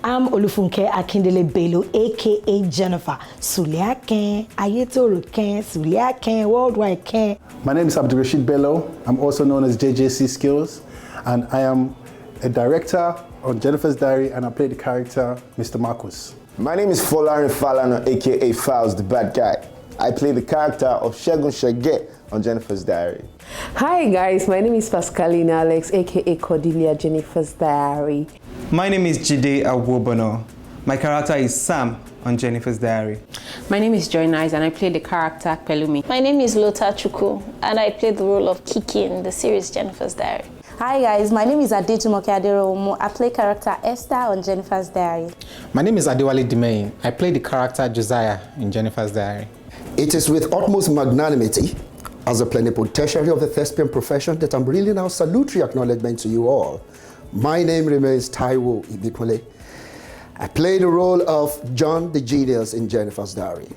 I'm Funke Akindele Bello, aka Jenifa. Sulia Ken, Ayetoro Ken, Sulia Ken, Worldwide Ken. My name is Bello. I'm also known as JJCSkillz, and I am a director on Jenifa's Diary, and I play the character Mr. Marcus. My name is Folarin Falana, aka Files, the bad guy. I play the character of Shaggy on Jenifa's Diary. Hi guys, my name is Pascaline Alex, aka Cordelia and Jenifa's Diary. My name is Jide Awobona. My character is Sam on Jenifa's Diary. My name is Joy Nice and I play the character Bulimi. My name is Lotachukwu and I play the role of Kiki in the series Jenifa's Diary. Hi guys, my name is Adaku. I play character Esta on Jenifa's Diary. My name is Adewale Dimeyin. I play the character Josiah in Jenifa's Diary. It is with utmost magnanimity as a plenipotentiary of the thespian profession that I'm really now salutary acknowledgement to you all. My name remains Taiwo Ibikunle. I play the role of John the Genius in Jenifa's Diary.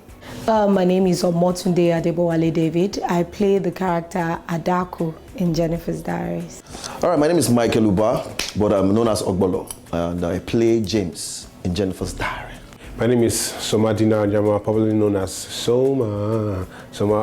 My name is Omotunde Adebowale David. I play the character Adaku in Jenifa's Diaries. All right, my name is Michael Uba, but I'm known as Ogbolo, and I play James in Jenifa's Diary. My name is Somadina Jama, probably known as Soma,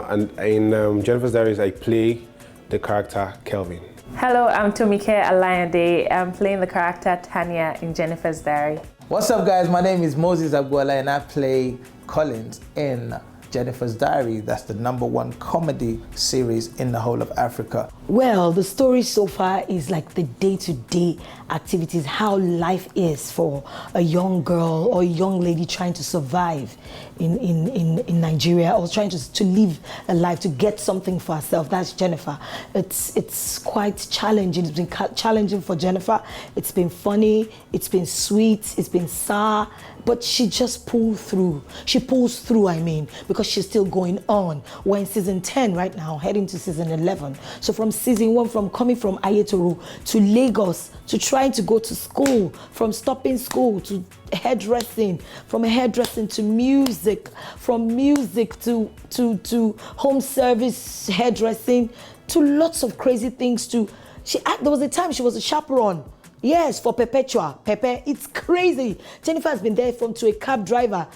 and in Jenifa's Diaries, I play the character Kelvin. Hello, I'm Tomike Alayande. I'm playing the character Tania in Jenifa's Diary. What's up, guys? My name is Moses Agbola, and I play Collins in Jenifa's Diary. That's the #1 comedy series in the whole of Africa. Well, the story so far is like the day-to-day activities, how life is for a young girl or a young lady trying to survive in Nigeria, or trying to live a life, to get something for herself. That's Jenifa. It's quite challenging. It's been challenging for Jenifa. It's been funny, it's been sweet, it's been sour, but she just pulled through. She pulls through, I mean, because she's still going on. We're in season 10 right now, heading to season 11. So from season 1, from coming from Ayetoro to Lagos, to trying to go to school, from stopping school to hairdressing, from hairdressing to music, from music to home service hairdressing, to lots of crazy things. There was a time she was a chaperone. Yes, for Perpetua. Pepe, it's crazy. Jenifa has been there to a cab driver.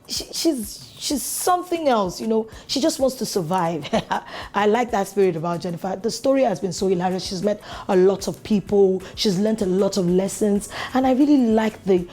She's something else, you know. She just wants to survive. I like that spirit about Jenifa. The story has been so hilarious. She's met a lot of people. She's learned a lot of lessons, and I really like the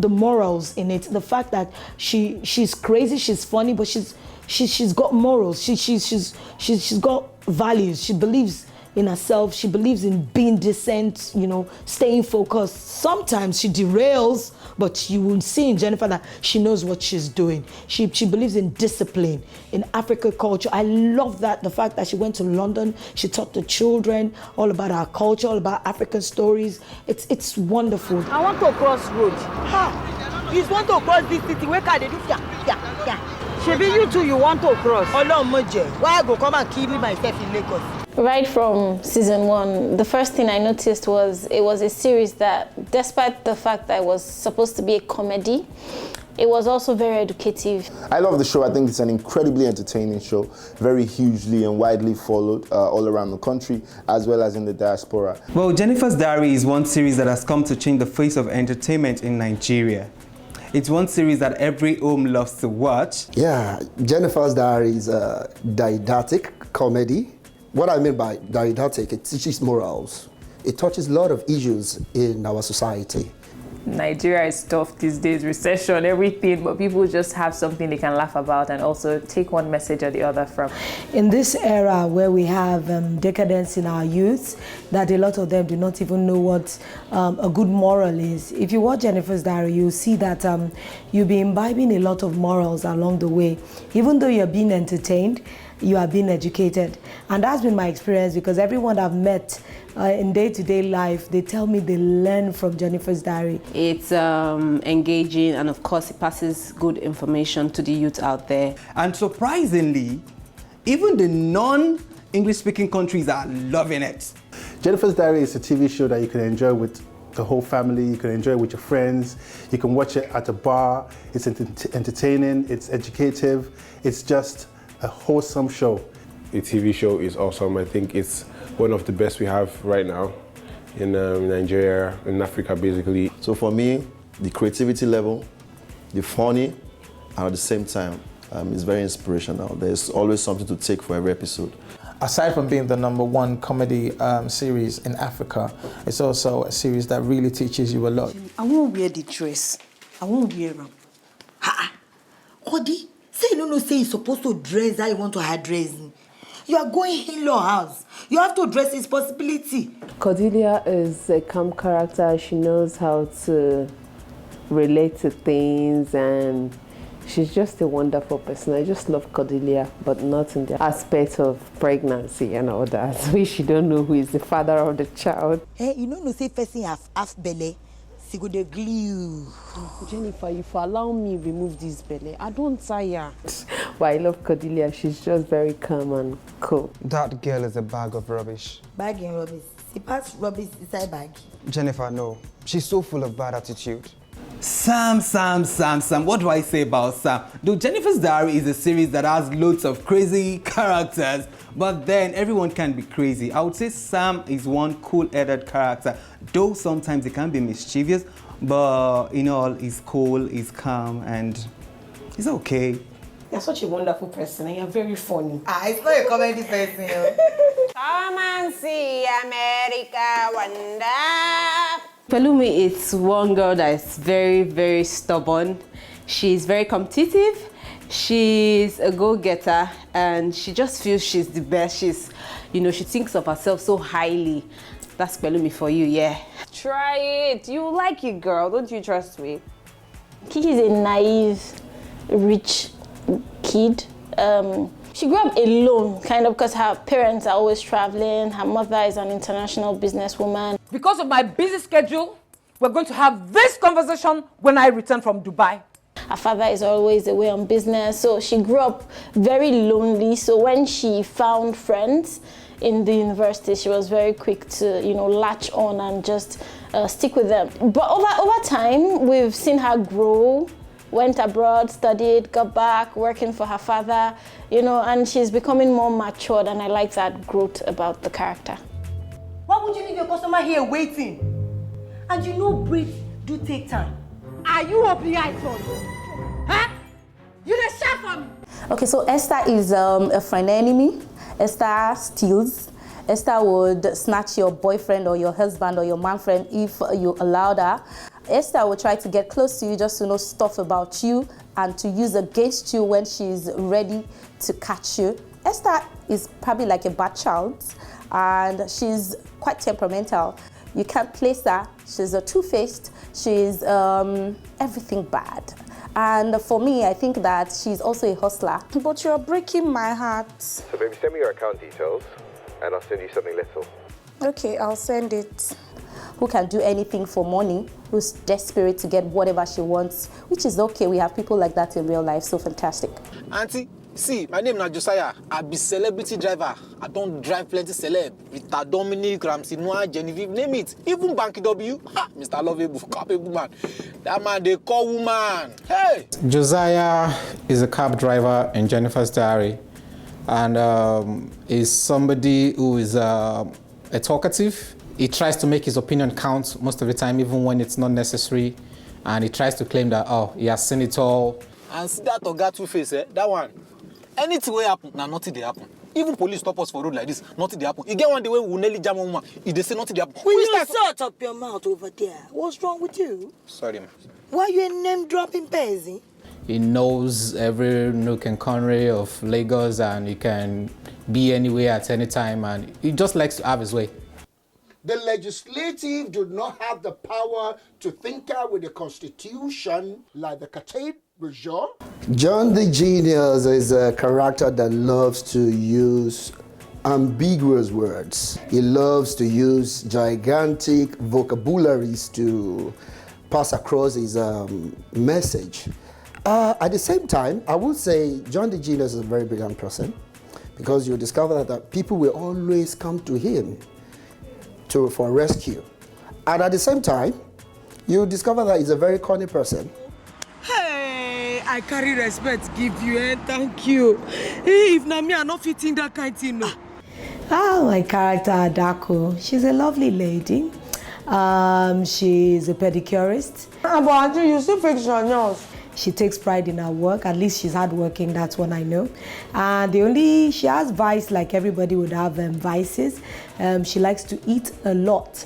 morals in it. The fact that she's crazy, she's funny, but she's got morals. She's got values. She believes in herself. She believes in being decent, you know, staying focused. Sometimes she derails, but you will see in Jenifa that she knows what she's doing. She believes in discipline, in African culture. I love that, the fact that she went to London, she taught the children all about our culture, all about African stories. It's wonderful. I want to cross road. Ha! You want to cross this city, where can they do? Yeah. Shebi, you too, you want to cross. Why I go come and kill myself in Lagos? Right from season 1, the first thing I noticed was it was a series that, despite the fact that it was supposed to be a comedy, it was also very educative. I love the show. I think it's an incredibly entertaining show, very hugely and widely followed all around the country, as well as in the diaspora. Well, Jenifa's Diary is one series that has come to change the face of entertainment in Nigeria. It's one series that every home loves to watch. Yeah, Jenifa's Diary is a didactic comedy. What I mean by didactic, it teaches morals. It touches a lot of issues in our society. Nigeria is tough these days, recession, everything, but people just have something they can laugh about and also take one message or the other from. In this era where we have decadence in our youth, that a lot of them do not even know what a good moral is. If you watch Jenifa's Diary, you'll see that you'll be imbibing a lot of morals along the way. Even though you're being entertained, you are being educated. And that's been my experience, because everyone I've met in day-to-day life, they tell me they learn from Jenifa's Diary. It's engaging, and of course it passes good information to the youth out there. And surprisingly, even the non-English speaking countries are loving it. Jenifa's Diary is a TV show that you can enjoy with the whole family. You can enjoy it with your friends. You can watch it at a bar. It's entertaining, it's educative, it's just a wholesome show. The TV show is awesome. I think it's one of the best we have right now in Nigeria, in Africa basically. So for me, the creativity level, the funny, and at the same time, it's very inspirational. There's always something to take for every episode. Aside from being the #1 comedy series in Africa, it's also a series that really teaches you a lot. I won't wear the dress. I won't wear them. Odi, say you don't say you're supposed to dress how you want to have dressing. You are going in-law house. You have to dress responsibility. Cordelia is a calm character. She knows how to relate to things, and she's just a wonderful person. I just love Cordelia, but not in the aspect of pregnancy and all that. We don't know who is the father of the child. Hey, you know, no say person half belly. See go the glue. Jennifer, if you allow me remove this belly, I don't tire. But I love Cordelia. She's just very calm and cool. That girl is a bag of rubbish. Bag in rubbish. She pass rubbish inside bag. Jennifer, no. She's so full of bad attitude. Sam. What do I say about Sam? Though Jennifer's Diary is a series that has loads of crazy characters, but then everyone can be crazy. I would say Sam is one cool-headed character, though sometimes he can be mischievous, but in all, he's cool, he's calm, and he's okay. You're such a wonderful person and you're very funny. It's not a comedy person. Come and see America wonder. Bulimi is one girl that is very, very stubborn. She's very competitive. She's a go-getter, and she just feels she's the best. She thinks of herself so highly. That's Bulimi for you, yeah. Try it. You like it, girl. Don't you trust me? Kiki is a naive, rich kid. She grew up alone, kind of, because her parents are always traveling. Her mother is an international businesswoman. Because of my busy schedule, we're going to have this conversation when I return from Dubai. Her father is always away on business, so she grew up very lonely. So when she found friends in the university, she was very quick to, latch on and just stick with them. But over time, we've seen her grow. Went abroad, studied, got back, working for her father, and she's becoming more matured, and I like that growth about the character. Why would you leave your customer here waiting? And break do take time. Are you opening eyes on you? Huh? You the chef for me. Okay, so Esta is a friend enemy. Esta steals. Esta would snatch your boyfriend or your husband or your man friend if you allowed her. Esta will try to get close to you just to know stuff about you and to use against you when she's ready to catch you. Esta is probably like a bad child, and she's quite temperamental. You can't place her. She's a two-faced. She's everything bad. And for me, I think that she's also a hustler. But you're breaking my heart. So baby, send me your account details and I'll send you something little. Okay, I'll send it. Who can do anything for money, who's desperate to get whatever she wants, which is okay. We have people like that in real life, so fantastic. Auntie, see, my name is Josiah. I be celebrity driver. I don't drive plenty celeb. Rita Dominic, Ramsey Noah, Genevieve, name it. Even Banky W. Ha, Mr. Lovable, capable man. That man, they call woman. Hey! Josiah is a cab driver in Jennifer's Diary, and is somebody who is a talkative. He tries to make his opinion count most of the time, even when it's not necessary. And he tries to claim that, he has seen it all. And see that Oga Two-Face, that one. Anything will happen, now nothing they happen. Even police stop us for road like this, nothing they happen. You get one day where we nearly jam a woman, if they say nothing they happen. Will you shut up your mouth over there? What's wrong with you? Sorry, ma'am. Why are you a name-dropping person? He knows every nook and corner of Lagos, and he can be anywhere at any time, and he just likes to have his way. The legislative do not have the power to tinker with the constitution like the Catholic bourgeois. John the Genius is a character that loves to use ambiguous words. He loves to use gigantic vocabularies to pass across his message. At the same time, I would say John the Genius is a very brilliant person, because you discover that people will always come to him for rescue. And at the same time, you discover that he's a very corny person. Hey, I carry respect, give you, thank you. Hey, if not me, I'm not fitting that kind of thing, no. Oh, my character, Adaku. She's a lovely lady. She's a pedicurist. But Auntie, you still fix your nails. She takes pride in her work. At least she's hardworking, that's what I know. And she has vice like everybody would have vices. She likes to eat a lot.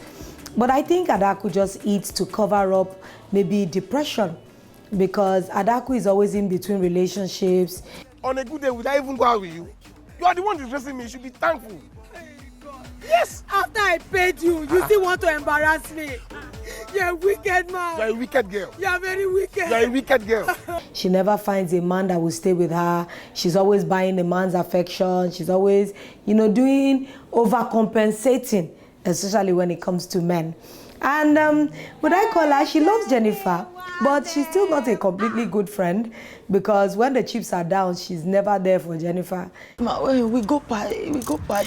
But I think Adaku just eats to cover up maybe depression, because Adaku is always in between relationships. On a good day, would I even go out with you? You are the one distressing me. You should be thankful. Yes. After I paid you, you still want to embarrass me. You're a wicked man. You're a wicked girl. You're very wicked. You're a wicked girl. She never finds a man that will stay with her. She's always buying a man's affection. She's always, doing overcompensating, especially when it comes to men. And what I call her, she loves Jenifa, but she's still not a completely good friend, because when the chips are down, she's never there for Jenifa. We go party.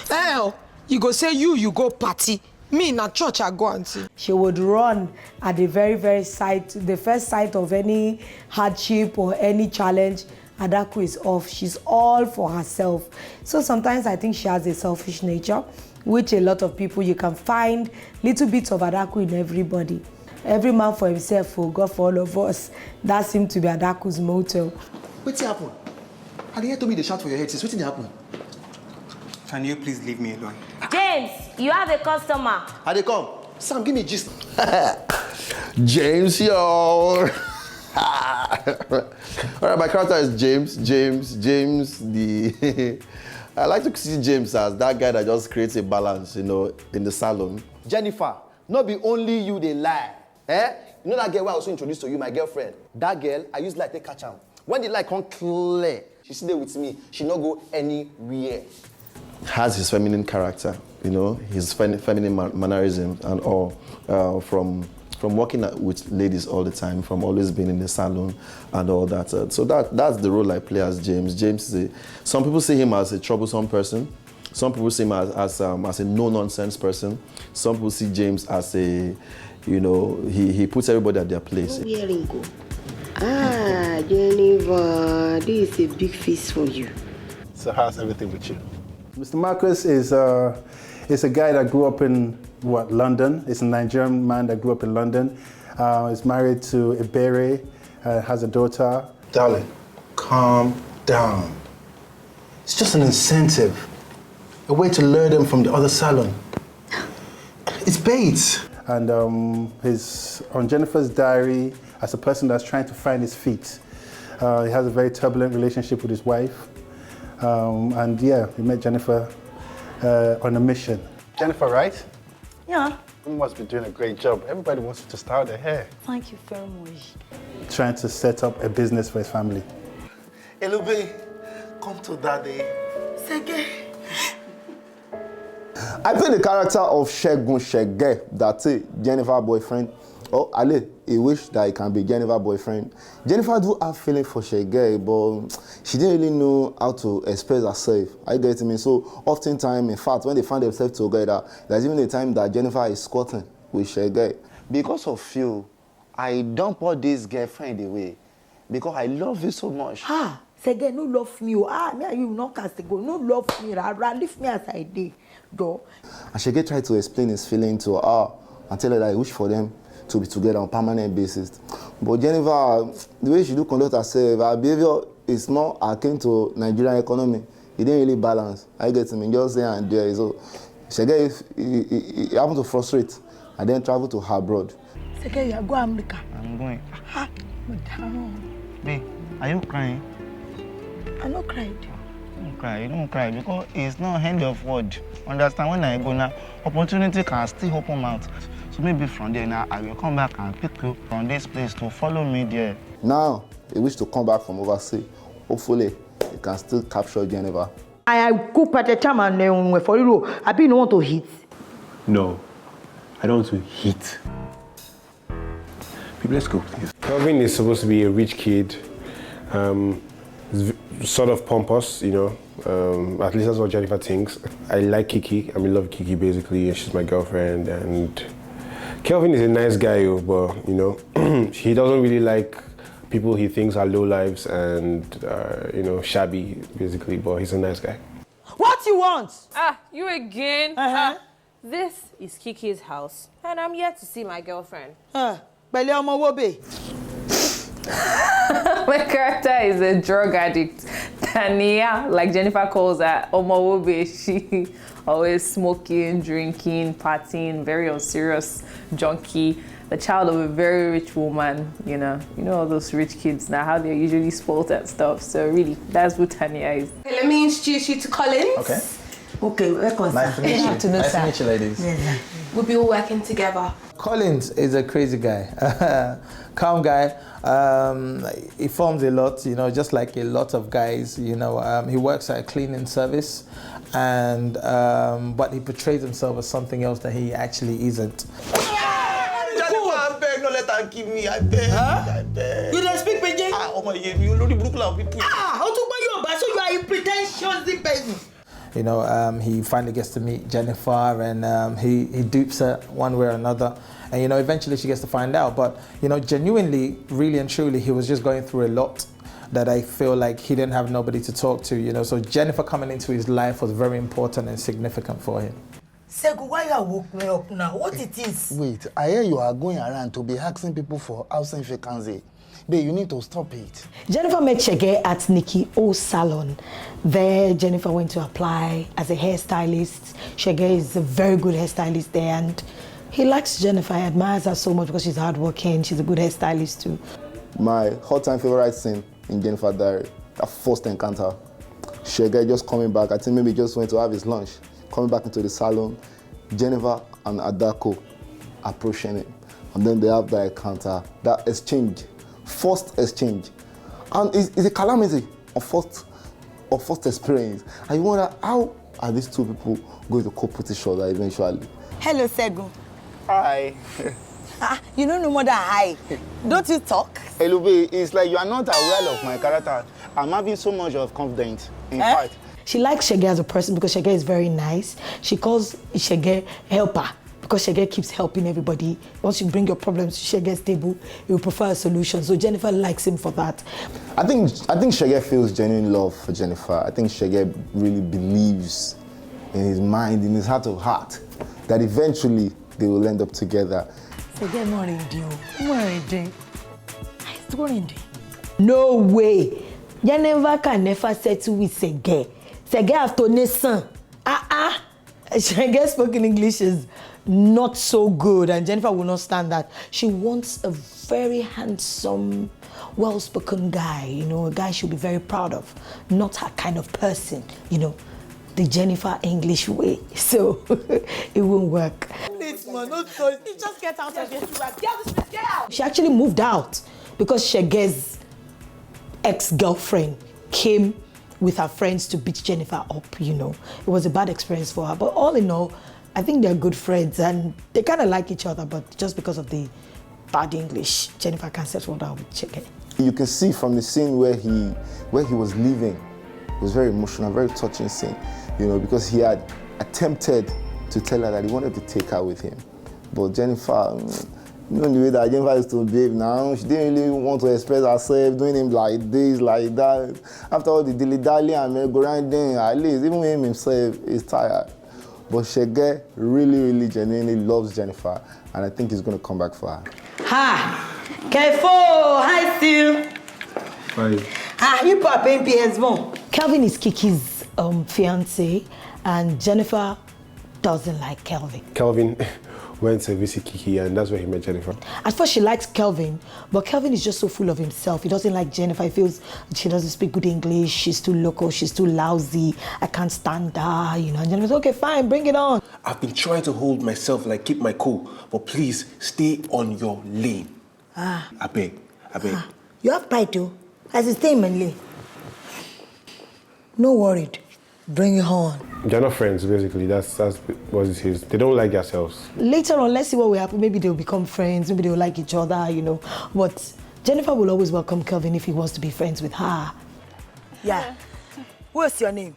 Hell, you go say you go party. Me in a church I go and see. She would run at the very the first sight of any hardship or any challenge. Adaku is off. She's all for herself. So sometimes I think she has a selfish nature, which a lot of people, you can find little bits of Adaku in everybody. Every man for himself, oh God for all of us. That seems to be Adaku's motto. What's happened? And you told me they shout for your head. Since what's happened? Can you please leave me alone? James, you have a customer. How they come? Sam, give me gist. James, yo. All right, my character is James, the... I like to see James as that guy that just creates a balance, in the salon. Jenifa, not be only you they lie. Eh? You know that girl I also introduced to you, my girlfriend? That girl, I used light to catch her. When the light come clear, she sit there with me. She not go anywhere. Has his feminine character, his feminine mannerism and all, from working with ladies all the time, from always being in the salon and all that. So that's the role I play as James. James is some people see him as a troublesome person. Some people see him as a no-nonsense person. Some people see James as a, he puts everybody at their place. Jenifa, this is a big feast for you. So how's everything with you? Mr. Marcus is a guy that grew up in, London. He's a Nigerian man that grew up in London. He's married to Ibere, has a daughter. Darling, calm down. It's just an incentive, a way to lure them from the other salon. It's bait. And he's on Jennifer's diary as a person that's trying to find his feet. He has a very turbulent relationship with his wife. And yeah, we met Jennifer on a mission. Jennifer, right? Yeah. You must be doing a great job. Everybody wants you to style their hair. Thank you very much. Trying to set up a business for his family. Elube, come to daddy. Sege. I play the character of Shaggy, that's Jenifer's boyfriend. Oh, Ale, he wish that he can be Jenifer's boyfriend. Jennifer do have feeling for Shaggy, but she didn't really know how to express herself. I get me. So oftentimes, in fact, when they find themselves together, there's even a time that Jennifer is squatting with Shaggy. Because of you, I don't put this girlfriend away. Because I love you so much. Sege, no love me. Me and you not cast go. No love me. Leave me as I did. And Shaggy tried to explain his feeling to her and tell her that he wished for them to be together on a permanent basis. But Jennifer, the way she do conduct herself, her behavior is more akin to Nigerian economy. It didn't really balance. I get him just there and there. So Shaggy, he happened to frustrate and then travel to her abroad. Sege, you go America. I'm going. Madam. Babe, are you crying? I'm not crying. Don't cry, you don't cry because it's not end of word. Understand, when I go now, opportunity can still open out. So maybe from there now, I will come back and pick you from this place to follow me there. Now, he wish to come back from overseas. Hopefully, he can still capture Jenifa. I cook at the time and for you, I don't want to hit. No, I don't want to hit. People, let's go, please. Kelvin is supposed to be a rich kid. Sort of pompous, at least that's what Jenifa thinks. I like Kiki. I love Kiki basically. She's my girlfriend. And Kelvin is a nice guy, but he doesn't really like people he thinks are low lives and shabby basically. But he's a nice guy. What you want? You again? This is Kiki's house, and I'm here to see my girlfriend. Bello, my character is a drug addict. Tania, like Jenifa calls her, Omowobe. She always smoking, drinking, partying, very unserious junkie. The child of a very rich woman, you know all those rich kids now, how they're usually spoiled and stuff. So really, that's who Tania is. Okay, let me introduce you to Collins. Okay. Okay, welcome. Nice to meet you. Nice to meet you, ladies. Yeah. We'll be all working together. Collins is a crazy guy, calm guy. He forms a lot, just like a lot of guys. He works at a cleaning service, and but he portrays himself as something else that he actually isn't. I beg, no let her give me. I beg. I beg. You don't speak Pidgin? Oh my God, you know the Brooklyn people. How to buy your bag? So you are a pretentious person. He finally gets to meet Jenifa, and he dupes her one way or another. And, eventually she gets to find out. But, genuinely, really and truly, he was just going through a lot that I feel like he didn't have nobody to talk to, So Jenifa coming into his life was very important and significant for him. Sege, why you woke me up now? What it is? Wait, I hear you are going around to be asking people for housing vacancy. Babe, you need to stop it. Jenifa met Shaggy at Nikki O's salon. There, Jenifa went to apply as a hairstylist. Shaggy is a very good hairstylist there, and he likes Jenifa. He admires her so much because she's hardworking. She's a good hairstylist too. My all-time favorite scene in Jenifa's diary, that first encounter. Shaggy just coming back. I think maybe he just went to have his lunch. Coming back into the salon, Jenifa and Adaku approaching him. And then they have that encounter, that exchange. First exchange, and it's a calamity of first experience. And you wonder, how are these two people going to cope with each other eventually? Hello, Sege. Hi. You don't know more than hi. Don't you talk? Hello, babe. It's like you are not aware of my character. I'm having so much of confidence. In fact, she likes Shaggy as a person because Shaggy is very nice. She calls Shaggy helper, because Shaggy keeps helping everybody. Once you bring your problems to Shaggy's table, he will prefer a solution. So Jenifa likes him for that. I think Shaggy feels genuine love for Jenifa. I think Shaggy really believes in his mind, in his heart of heart, that eventually they will end up together. Shaggy, no way. Jenifa can never settle with Shaggy. Shaggy have to listen. Shaggy spoken English is not so good, and Jenifa will not stand that. She wants a very handsome, well-spoken guy, a guy she'll be very proud of, not her kind of person, the Jenifa English way. So it won't work. Please, man, not so. Just get out of here. Get out. She actually moved out because Shaggy's ex-girlfriend came with her friends to beat Jenifa up, It was a bad experience for her, but all in all, I think they're good friends and they kind of like each other, but just because of the bad English, Jenifa can't settle down with Shaggy. You can see from the scene where he was leaving, it was very emotional, very touching scene, because he had attempted to tell her that he wanted to take her with him. But Jenifa, the way that Jenifa used to behave now, she didn't really want to express herself, doing him like this, like that. After all the dilly-dally and merry-go-rounding, at least, even him himself is tired. But Shaggy really genuinely loves Jenifa, and I think he's going to come back for her. Hi. Careful. Hi, Sil. Hi. You pop in PS1. Kelvin is Kiki's fiance, and Jenifa doesn't like Kelvin. Kelvin went to visit Kiki, and that's where he met Jenifa. At first, she likes Kelvin, but Kelvin is just so full of himself. He doesn't like Jenifa. He feels she doesn't speak good English. She's too local. She's too lousy. I can't stand her, And Jenifa's okay, fine, bring it on. I've been trying to hold myself, keep my cool, but please stay on your lane. I beg. You have pride too. As you stay in my lane. No worried. Bring it on. They're not friends, basically. That's what it is. They don't like themselves. Later on, let's see what will happen. Maybe they'll become friends. Maybe they'll like each other, But Jenifa will always welcome Kelvin if he wants to be friends with her. Yeah. What's your name?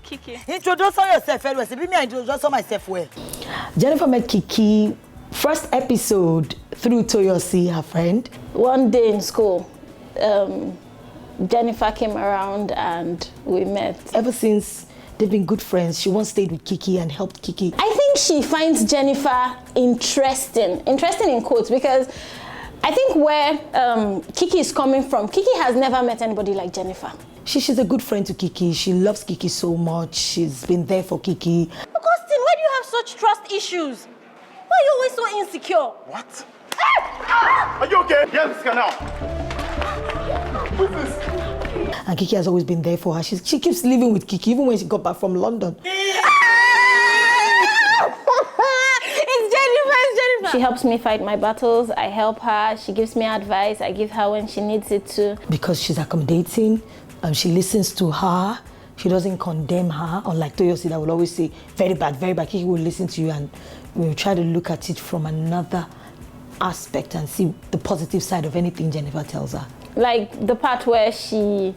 Kiki. Introduce yourself, anyway. Let me introduce myself well. Jenifa met Kiki first episode through Toyosi, her friend. One day in school, Jenifa came around and we met. Ever since They've been good friends. She once stayed with Kiki and helped Kiki. I think she finds Jenifa interesting in quotes, because I think where Kiki is coming from, Kiki has never met anybody like Jenifa. She's a good friend to Kiki. She loves Kiki so much. She's been there for Kiki. Augustine, why do you have such trust issues? Why are you always so insecure? What? Are you okay? Yes, now. What's this? And Kiki has always been there for her. She keeps living with Kiki, even when she got back from London. It's Jenifa. She helps me fight my battles. I help her. She gives me advice. I give her when she needs it too. Because she's accommodating, she listens to her. She doesn't condemn her. Unlike Toyosi that will always say, very bad, very bad. Kiki will listen to you and we'll try to look at it from another aspect and see the positive side of anything Jenifa tells her. Like the part where she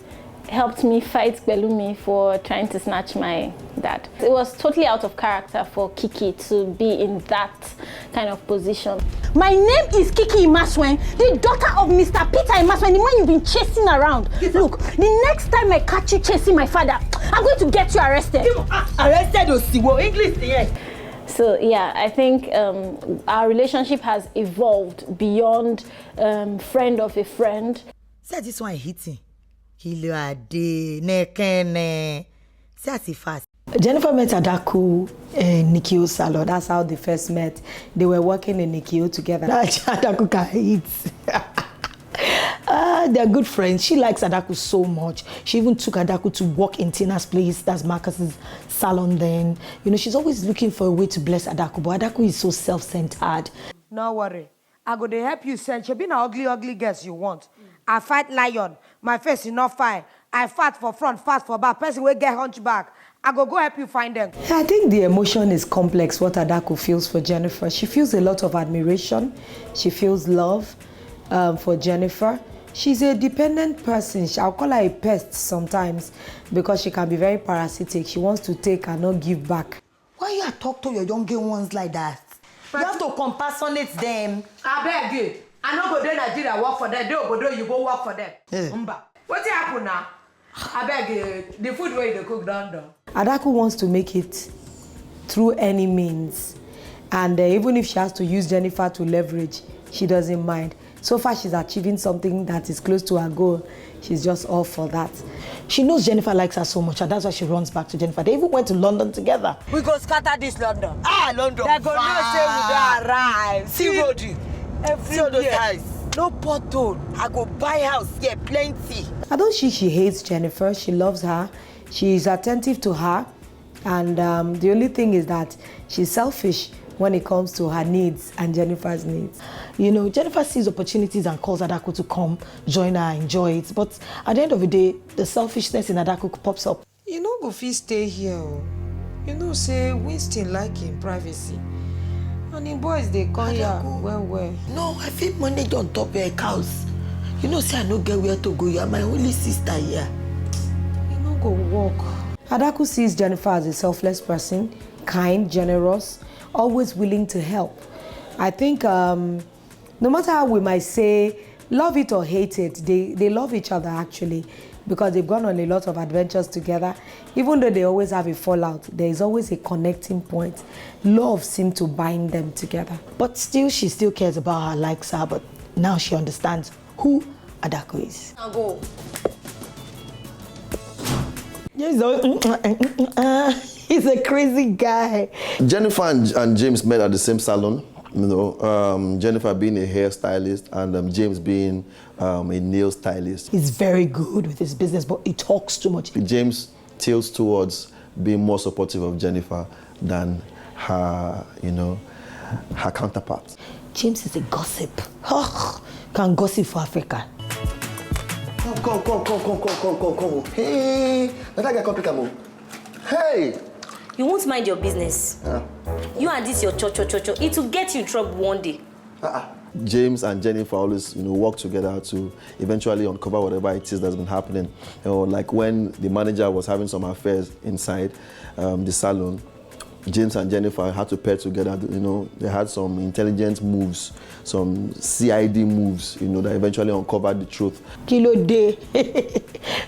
helped me fight Bulimi for trying to snatch my dad. It was totally out of character for Kiki to be in that kind of position. My name is Kiki Imaswen, the daughter of Mr. Peter Imaswen, the man you've been chasing around. Look, the next time I catch you chasing my father, I'm going to get you arrested. Arrested or Siwo? English, yeah. So yeah, I think our relationship has evolved beyond friend of a friend. Say this one hitting. Kilo ade nekene. Say fast. Jenifa met Adaku in Nikio's salon. That's how they first met. They were working in Nikio together. Adaku can eat. They're good friends. She likes Adaku so much. She even took Adaku to work in Tina's place. That's Marcus's salon then. You know, she's always looking for a way to bless Adaku, but Adaku is so self-centered. No worry. I go to help you send. She be an ugly girls you want. I fight lion. My face is not fine. I fight for front, fast for back. Person will get hunchback. I go help you find them. I think the emotion is complex, what Adaku feels for Jenifa. She feels a lot of admiration. She feels love for Jenifa. She's a dependent person. I'll call her a pest sometimes because she can be very parasitic. She wants to take and not give back. Why you talk to your younger ones like that? You have to compassionate them. I beg you. I know go to Nigeria work for them. They go do you go work for them. What's happen now? I beg you. The food where they cook down. Adaku wants to make it through any means. And even if she has to use Jenifa to leverage, she doesn't mind. So far, she's achieving something that is close to her goal. She's just all for that. She knows Jenifa likes her so much, and that's why she runs back to Jenifa. They even went to London together. We go scatter this London. London. They go not say we don't arrive. See road. Everywhere. No pothole. I go buy house here, plenty. I don't think she hates Jenifa. She loves her. She is attentive to her. And the only thing is that she's selfish when it comes to her needs and Jenifa's needs. You know, Jenifa sees opportunities and calls Adaku to come, join her, enjoy it. But at the end of the day, the selfishness in Adaku pops up. You know, go fit stay here. You know, say Winston like him privacy. And the boys, they come here well. No, I feel manage on top of a house. You know, say I no get where to go. You are my only sister here. You know, go walk. Adaku sees Jenifa as a selfless person, kind, generous, always willing to help. I think no matter how we might say, love it or hate it, they love each other actually, because they've gone on a lot of adventures together. Even though they always have a fallout, there is always a connecting point. Love seems to bind them together. But still, she still cares about her, likes her, but now she understands who Adaku is. I'll go. He's a crazy guy. Jenifa and James met at the same salon. You know, Jenifa being a hairstylist and James being a nail stylist. He's very good with his business, but he talks too much. James tilts towards being more supportive of Jenifa than her, you know, her counterpart. James is a gossip. Can gossip for Africa. Come. Hey, that guy come pick up. Hey. You won't mind your business. You and this your cho. It will get you in trouble one day. James and Jenifa always, you know, work together to eventually uncover whatever it is that's been happening. You know, like when the manager was having some affairs inside the salon, James and Jenifa had to pair together. You know, they had some intelligent moves, some CID moves, you know, that eventually uncovered the truth. Kilo day.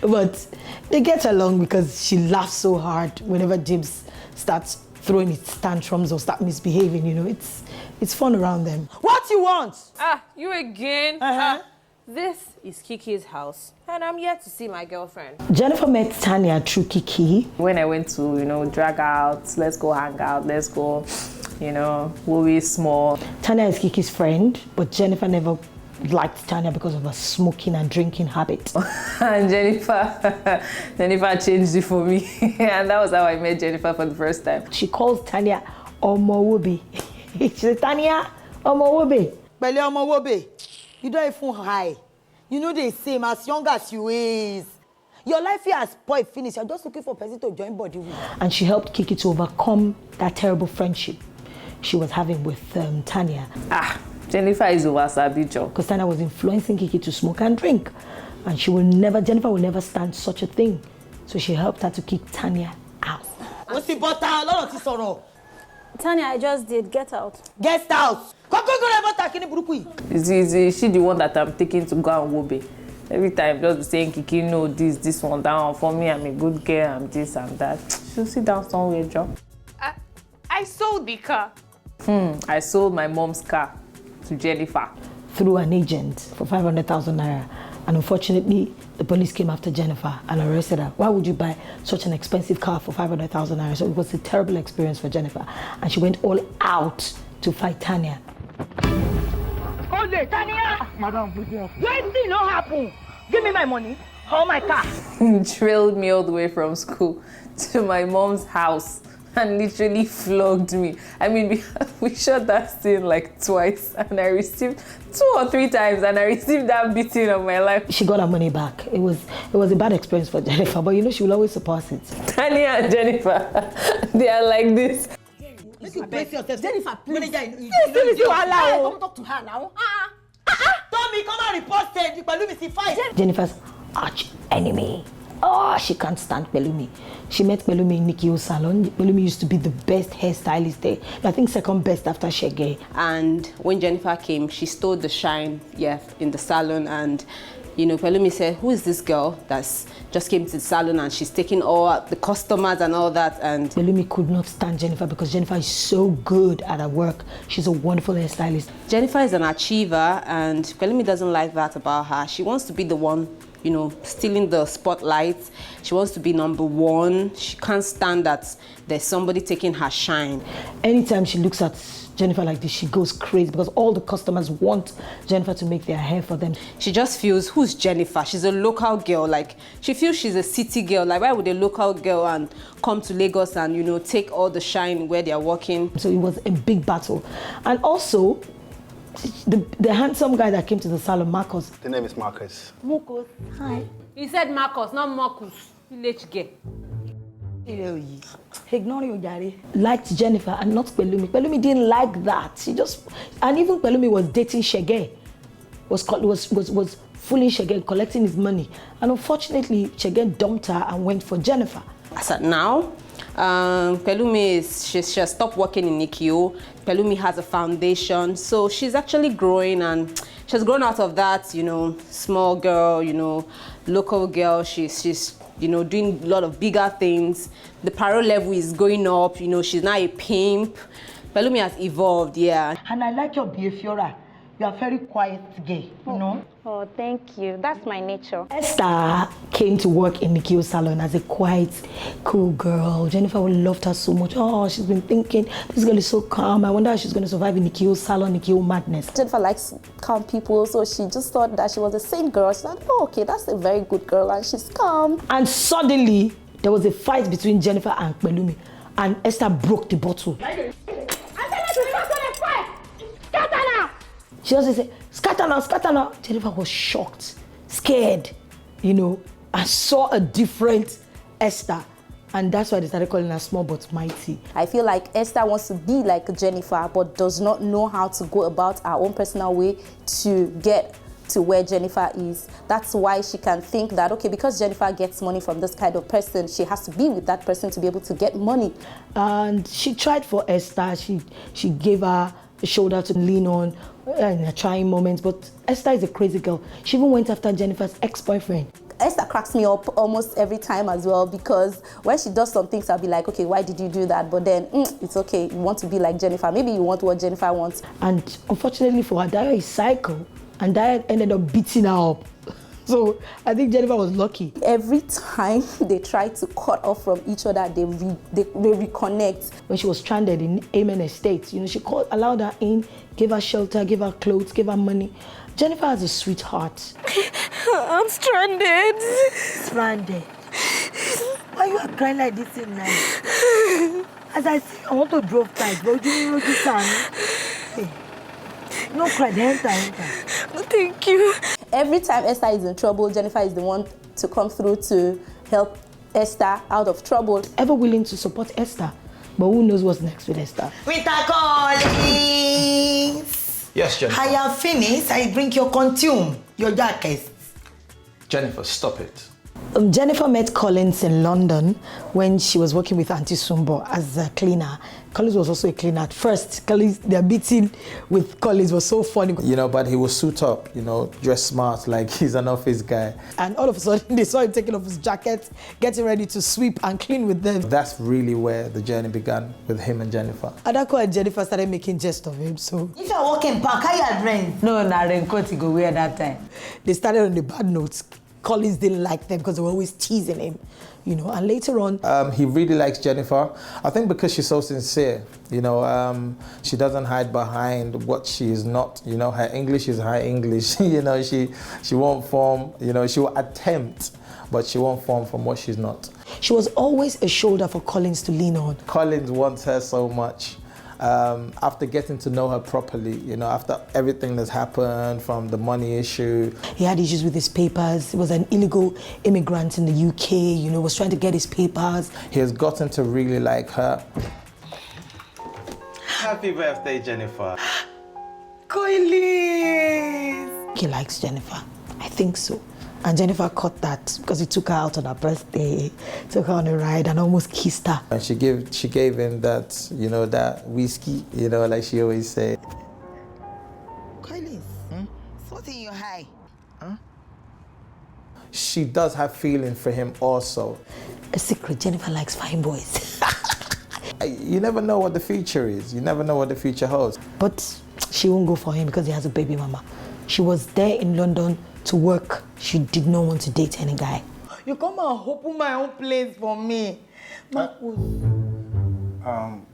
But they get along because she laughs so hard whenever James starts throwing his tantrums or start misbehaving, you know. It's fun around them. What you want? You again? This is Kiki's house, and I'm here to see my girlfriend. Jenifa met Tania through Kiki. When I went to, you know, drag out, let's go hang out, let's go, you know, we'll be small. Tania is Kiki's friend, but Jenifa never liked Tania because of her smoking and drinking habit. And Jenifa changed it for me. And that was how I met Jenifa for the first time. She calls Tania Omowobe. She said, Tania Omowobe. Bello Omowobe. You don't even high. You know the same as young as you is. Your life here has spoiled finish. You're just looking for a person to join body with. And she helped Kiki to overcome that terrible friendship she was having with Tania. Jenifa is over because Tania was influencing Kiki to smoke and drink. And Jenifa will never stand such a thing. So she helped her to kick Tania out. What's the butter? A lot of this sorrow. Tania, I just did. Get out. Get out! Is she the one that I'm taking to go and wobe? Every time just be saying, Kiki, no, this one, that one. For me, I'm a good girl, I'm this and that. She'll sit down somewhere, Joe. I sold the car. I sold my mom's car to Jenifa. Through an agent for 500,000 naira. And unfortunately, the police came after Jenifa and arrested her. Why would you buy such an expensive car for 500,000 naira? So it was a terrible experience for Jenifa. And she went all out to fight Tania. Ole, Tania! Madam, please. When did not happen? Give me my money or my car. Trailed me all the way from school to my mom's house and literally flogged me. I mean, we shot that scene like twice and I received 2 or 3 times and I received that beating of my life. She got her money back. It was a bad experience for Jenifa, but you know she will always surpass it. Tania and Jenifa, they are like this. Make you brace yourself. Jenifa, please. Come talk to her now. Tommy, come and report said Bulimi fight. Jenifa's arch enemy. Oh, she can't stand Bulimi. She met Bulimi in Nikio's salon. Bulimi used to be the best hairstylist there. I think second best after Shaggy. And when Jenifa came, she stole the shine, in the salon. And, you know, Bulimi said, who is this girl that's just came to the salon and she's taking all the customers and all that? And Bulimi could not stand Jenifa because Jenifa is so good at her work. She's a wonderful hairstylist. Jenifa is an achiever and Bulimi doesn't like that about her. She wants to be the one, you know, stealing the spotlight. She wants to be number one. She can't stand that there's somebody taking her shine. Anytime she looks at Jenifa like this, she goes crazy because all the customers want Jenifa to make their hair for them. She just feels, who's Jenifa? She's a local girl. Like, she feels she's a city girl. Like, why would a local girl and come to Lagos and, you know, take all the shine where they're working? So it was a big battle. And also, the handsome guy that came to the salon, Marcus. The name is Marcus. Marcus, hi. He said Marcus, not Marcus. Village girl. Ignore you, Daddy. Liked Jenifa and not Bulimi. Bulimi didn't like that. And even Bulimi was dating Shaggy. Was fooling Shaggy, collecting his money. And unfortunately, Shaggy dumped her and went for Jenifa. As at now, Bulimi she has stopped working in Nikio. Bulimi has a foundation, so she's actually growing and she's grown out of that, you know, small girl, you know, local girl. She's you know, doing a lot of bigger things. The parole level is going up, you know, she's now a pimp. Bulimi has evolved, yeah. And I like your behavior. You are very quiet gay, you know? Oh, thank you. That's my nature. Esta came to work in Nikio's salon as a quiet, cool girl. Jenifa loved her so much. Oh, she's been thinking, this girl is so calm. I wonder how she's going to survive in Nikio's salon, Nikio madness. Jenifa likes calm people, so she just thought that she was a sane girl. She thought, oh, okay, that's a very good girl, and she's calm. And suddenly, there was a fight between Jenifa and Bulimi, and Esta broke the bottle. She also said, scatter now, scatter now. Jenifa was shocked, scared, you know, and saw a different Esta. And that's why they started calling her small but mighty. I feel like Esta wants to be like Jenifa, but does not know how to go about her own personal way to get to where Jenifa is. That's why she can think that, okay, because Jenifa gets money from this kind of person, she has to be with that person to be able to get money. And she tried for Esta. She gave her a shoulder to lean on in a trying moment, but Esta is a crazy girl. She even went after Jenifa's ex-boyfriend. Esta cracks me up almost every time as well, because when she does some things, I'll be like, okay, why did you do that? But then, it's okay, you want to be like Jenifa. Maybe you want what Jenifa wants. And unfortunately for her, Daya is psycho, and Daya ended up beating her up. So I think Jenifa was lucky. Every time they try to cut off from each other, they reconnect. When she was stranded in Amen Estate, she allowed her in, gave her shelter, gave her clothes, gave her money. Jenifa has a sweetheart. I'm stranded. Stranded? Why you are crying like this in night? As I say, I want to drop tight, but you know this time. Hey, no cry, enter. No, thank you. Every time Esta is in trouble, Jenifa is the one to come through to help Esta out of trouble. Ever willing to support Esta, but who knows what's next with Esta? Mr. Collins! Yes, Jennifer. I have finished. I bring your consume, your jacket. Jennifer, stop it. Jennifer met Collins in London when she was working with Auntie Sumbo as a cleaner. Collins was also a cleaner at first. Collins, their meeting with Collins was so funny. But he was suit up, dressed smart, like he's an office guy. And all of a sudden, they saw him taking off his jacket, getting ready to sweep and clean with them. That's really where the journey began with him and Jennifer. Adaku and Jennifer started making jest of him, so... If you're walking back, how you friends? No, raincoat he go wear that time. They started on the bad notes. Collins didn't like them because they were always teasing him, and later on... he really likes Jennifer. I think because she's so sincere, she doesn't hide behind what she is not. Her English is high English. She won't form, she will attempt, but she won't form from what she's not. She was always a shoulder for Collins to lean on. Collins wants her so much. After getting to know her properly, after everything that's happened from the money issue. He had issues with his papers. He was an illegal immigrant in the UK, was trying to get his papers. He has gotten to really like her. Happy birthday, Jennifer. Collins! He likes Jennifer. I think so. And Jennifer caught that because he took her out on her birthday, took her on a ride and almost kissed her. And she gave him that, that whiskey, like she always said. Collins, what's in your eye? Huh? She does have feeling for him also. A secret, Jennifer likes fine boys. You never know what the future is. You never know what the future holds. But she won't go for him because he has a baby mama. She was there in London to work. She did not want to date any guy. You come and open my own place for me.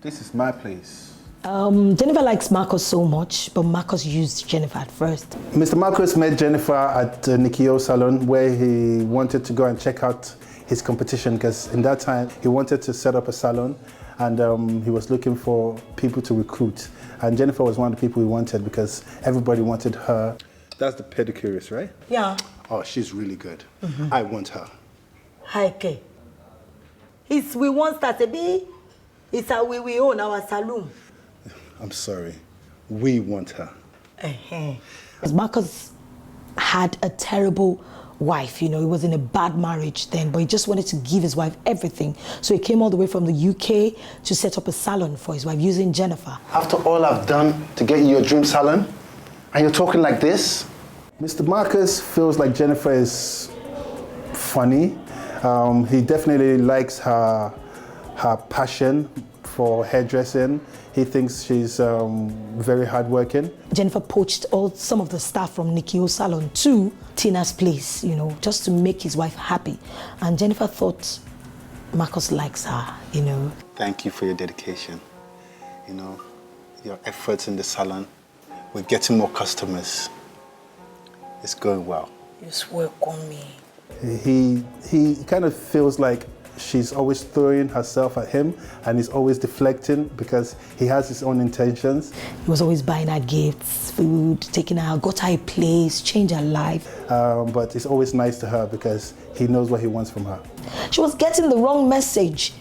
This is my place. Jennifer likes Marcus so much, but Marcus used Jennifer at first. Mr. Marcus met Jennifer at Nikio Salon, where he wanted to go and check out his competition, because in that time he wanted to set up a salon, and he was looking for people to recruit. And Jennifer was one of the people he wanted because everybody wanted her. That's the pedicurist, right? Yeah. Oh, she's really good. I want her. Hi, Kay. We want that to be. It's how we own our salon. I'm sorry. We want her. Marcus had a terrible wife, he was in a bad marriage then, but he just wanted to give his wife everything. So he came all the way from the UK to set up a salon for his wife using Jennifer. After all I've done to get you your dream salon, and you're talking like this? Mr. Marcus feels like Jennifer is funny. He definitely likes her passion for hairdressing. He thinks she's very hardworking. Jennifer poached some of the staff from Nikio's salon to Tina's place, just to make his wife happy. And Jennifer thought Marcus likes her, Thank you for your dedication. Your efforts in the salon. We're getting more customers. It's going well. Just work on me. He kind of feels like she's always throwing herself at him, and he's always deflecting because he has his own intentions. He was always buying her gifts, food, taking her out, got her a place, changed her life. But it's always nice to her because he knows what he wants from her. She was getting the wrong message.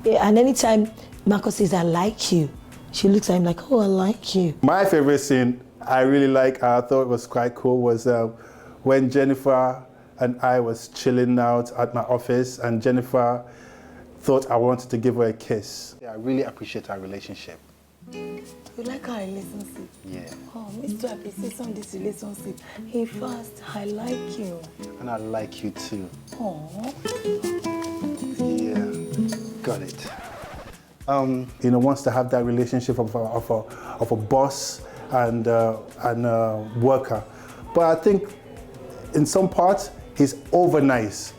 And anytime Marcus says, I like you, she looks at him like, oh, I like you. My favorite scene I thought it was quite cool was when Jennifer and I was chilling out at my office and Jennifer thought I wanted to give her a kiss. Yeah, I really appreciate our relationship. You like our relationship? Yeah. Oh, Mr. Appreciation this relationship. Hey, first, I like you. And I like you too. Oh. Yeah, got it. Wants to have that relationship of a boss and worker. But I think in some parts, he's over nice,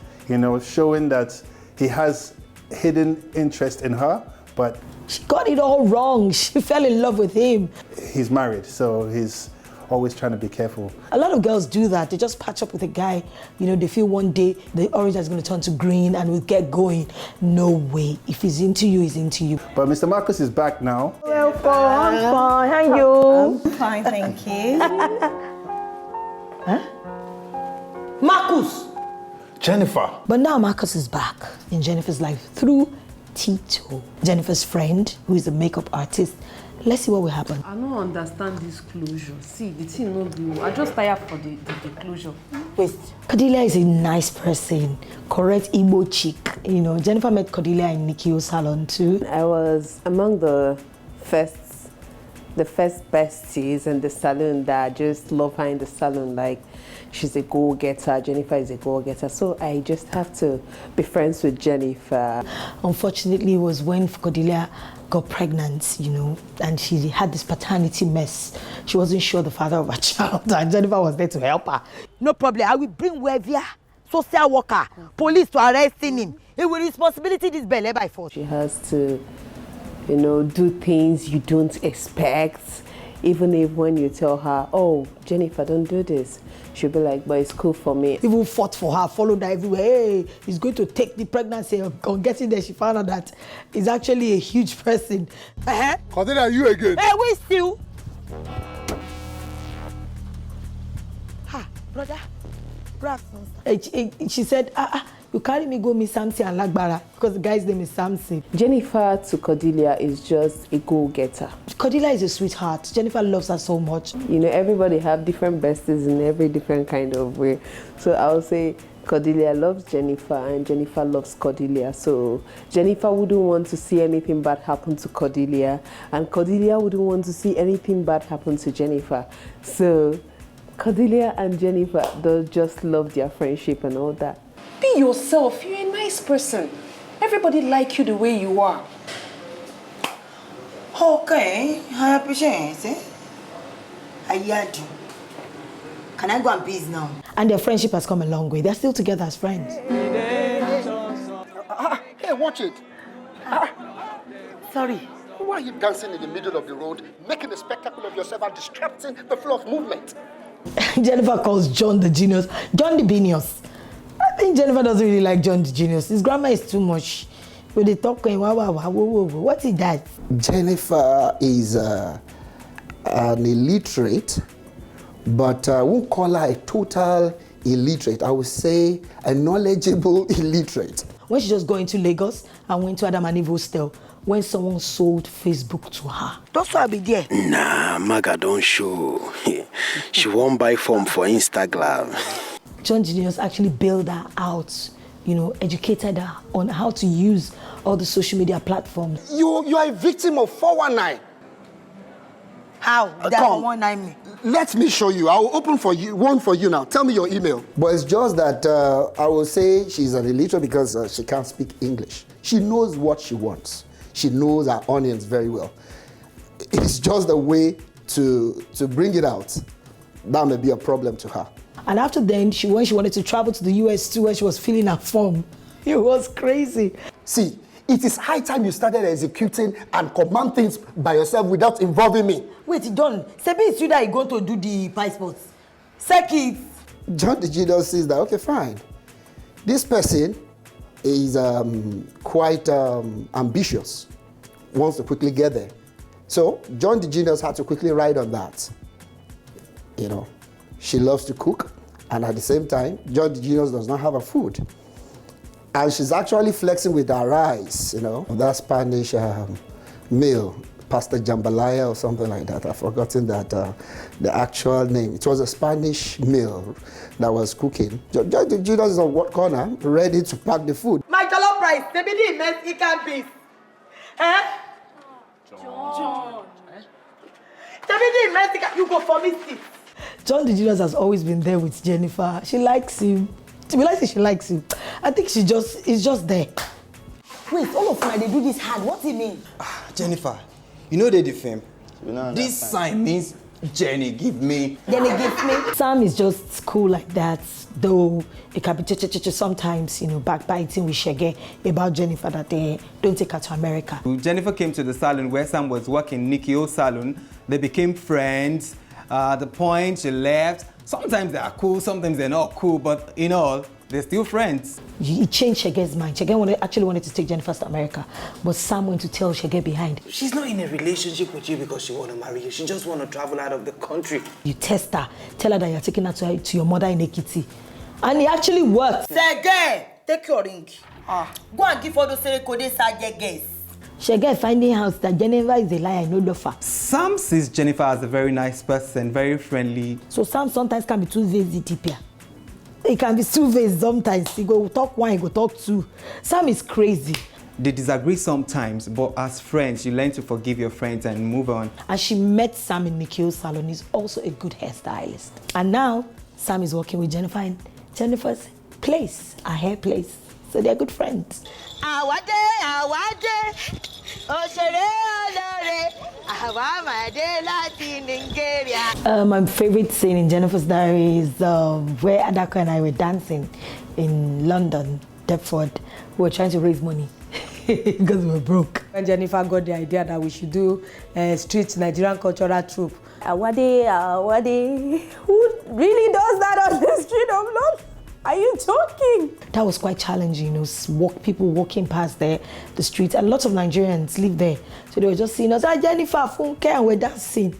showing that he has hidden interest in her, but she got it all wrong. She fell in love with him. He's married, so he's always trying to be careful. A lot of girls do that. They just patch up with a guy. They feel one day the orange is going to turn to green and we'll get going. No way. If he's into you, he's into you. But Mr. Marcus is back now. Welcome. I'm fine. How are you? I'm fine, thank you. Huh? Marcus! Jennifer. But now Marcus is back in Jennifer's life through Tito, Jennifer's friend, who is a makeup artist. Let's see what will happen. I don't understand this closure. See, the thing no do. I just tired for the closure. Wait, Cordelia is a nice person, correct Igbo chick. Jennifer met Cordelia in Nikio's salon too. I was among the first besties in the salon that just love her in the salon. Like, she's a go-getter, Jennifer is a go-getter. So I just have to be friends with Jennifer. Unfortunately, it was when Cordelia got pregnant, and she had this paternity mess. She wasn't sure the father of her child, and Jennifer was there to help her. No problem. I will bring Wevia, social worker, police to arresting him. It will responsibility this Bello by force. She has to, do things you don't expect. Even if when you tell her, oh, Jennifer, don't do this, she'll be like, but it's cool for me. Even fought for her, followed her everywhere. Hey, he's going to take the pregnancy. On getting there, she found out that he's actually a huge person. Cordelia, you again? Hey, we still. Ha, brother. She said, you carry me go meet Samson and Lagbara because the guy's name is Samson. Jennifer to Cordelia is just a go-getter. Cordelia is a sweetheart. Jennifer loves her so much. Everybody have different besties in every different kind of way. So I would say Cordelia loves Jennifer and Jennifer loves Cordelia. So Jennifer wouldn't want to see anything bad happen to Cordelia and Cordelia wouldn't want to see anything bad happen to Jennifer. So Cordelia and Jennifer, they just love their friendship and all that. Be yourself. You're a nice person. Everybody like you the way you are. Okay, I appreciate it. I do. Can I go and peace now? And their friendship has come a long way. They're still together as friends. Hey, watch it. Sorry. Why are you dancing in the middle of the road, making a spectacle of yourself and disrupting the flow of movement? Jennifer calls John the genius, John the genius. I think Jennifer doesn't really like John the genius. His grammar is too much. When they talk, what is that? Jennifer is an illiterate, but I won't call her a total illiterate. I would say a knowledgeable illiterate. When she just got into Lagos and went to Adam and Eve hostel, when someone sold Facebook to her. That's why I be there. Nah, Maga don't show. She won't buy form for Instagram. John Genius actually bailed her out, educated her on how to use all the social media platforms. You are a victim of 419. How? That 419 me? Let me show you. I will open one for you now. Tell me your email. But it's just that I will say she's an illiterate because she can't speak English. She knows what she wants. She knows her audience very well. It's just a way to bring it out. That may be a problem to her. And after then, when she wanted to travel to the US too, where she was filling her form, it was crazy. See, it is high time you started executing and command things by yourself without involving me. Wait, Don, Sebi, it's you that are going to do the passports. Sege. John the Genius says that, okay, fine. This person is quite ambitious, wants to quickly get there. So John the Genius had to quickly ride on that. She loves to cook, and at the same time, John the Genius does not have a food. And she's actually flexing with her rice, that Spanish meal. Pastor Jambalaya or something like that. I've forgotten that the actual name. It was a Spanish meal that was cooking. Just the Jesus on what corner, ready to pack the food. My jollof rice, they be the Mexican beef. Eh? John. They be the Mexican. You go for me, sis. John the Jesus has always been there with Jenifa. She likes him. To be like, she likes him. I think he's just there. Wait, all of them, they do this hand. What do you mean? Jennifer, you know they defame. This sign means Jenny give me. Jenny give me. Sam is just cool like that, though it can be sometimes, backbiting with Sege about Jenifa that they don't take her to America. Jenifa came to the salon where Sam was working, Nikio's salon. They became friends. At the point she left, sometimes they are cool, sometimes they're not cool, but in all, they're still friends. He changed Shege's mind. Shege actually wanted to take Jenifa to America, but Sam went to tell Shege behind. She's not in a relationship with you because she want to marry you. She just want to travel out of the country. You test her, tell her that you're taking her to your mother in Ekiti. And it actually worked. Sege, take your ring. Go and give all those Serekode Sageges. Shege finding out that Jenifa is a liar, no lover. Sam sees Jenifa as a very nice person, very friendly. So Sam sometimes can be too vague, Tipia. He can be too vague sometimes. He go talk one, he go talk two. Sam is crazy. They disagree sometimes, but as friends, you learn to forgive your friends and move on. And she met Sam in Nikio's salon. He's also a good hairstylist. And now, Sam is working with Jenifa in Jenifa's place, her hair place. So they're good friends. Awade, my favorite scene in Jennifer's Diary is where Adaku and I were dancing in London, Deptford. We were trying to raise money because we were broke. When Jenifa got the idea that we should do a street Nigerian cultural troupe. Awade, who really does that on the street of London? Are you joking? That was quite challenging, people walking past the streets, and lots of Nigerians live there. So they were just seeing us, Jenifa, Funke, and we're dancing.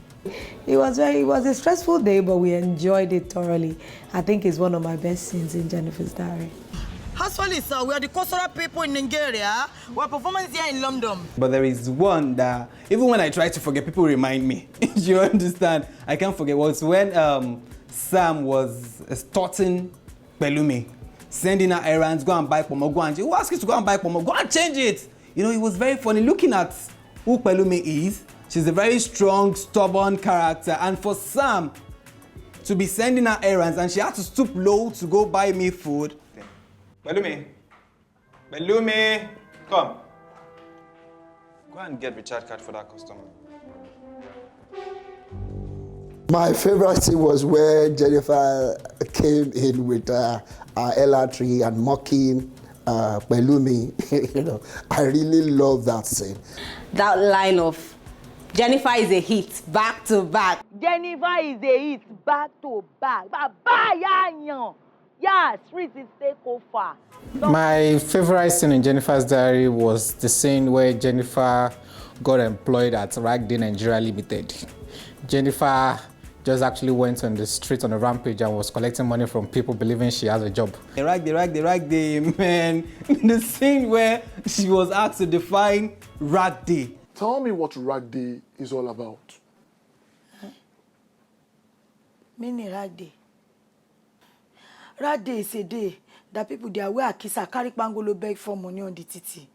It was a stressful day, but we enjoyed it thoroughly. I think it's one of my best scenes in Jennifer's Diary. Actually, sir, we are the cultural people in Nigeria. We're performing here in London. But there is one that, even when I try to forget, people remind me. You understand? I can't forget. It was when Sam was starting Bulimi, sending her errands, go and buy pomo, go and who asked you to go and buy pomo? Go and change it. It was very funny looking at who Bulimi is. She's a very strong, stubborn character, and for Sam to be sending her errands and she had to stoop low to go buy me food. Bulimi, come. Go and get recharge card for that customer. My favorite scene was where Jenifa came in with her LR3 and mocking Bulimi. I really love that scene. That line of Jenifa is a hit, back to back. Jenifa is a hit, back to back. Yeah, street is take over. My favorite scene in Jennifer's Diary was the scene where Jenifa got employed at Ragday Nigeria Limited. Jenifer just actually went on the street on a rampage and was collecting money from people believing she has a job. Ragday, man. The scene where she was asked to define Ragday. Tell me what Ragday is all about. Mini Ragday. Ragday is a day that people they are wear kisa carry pangolo beg for money on the titi.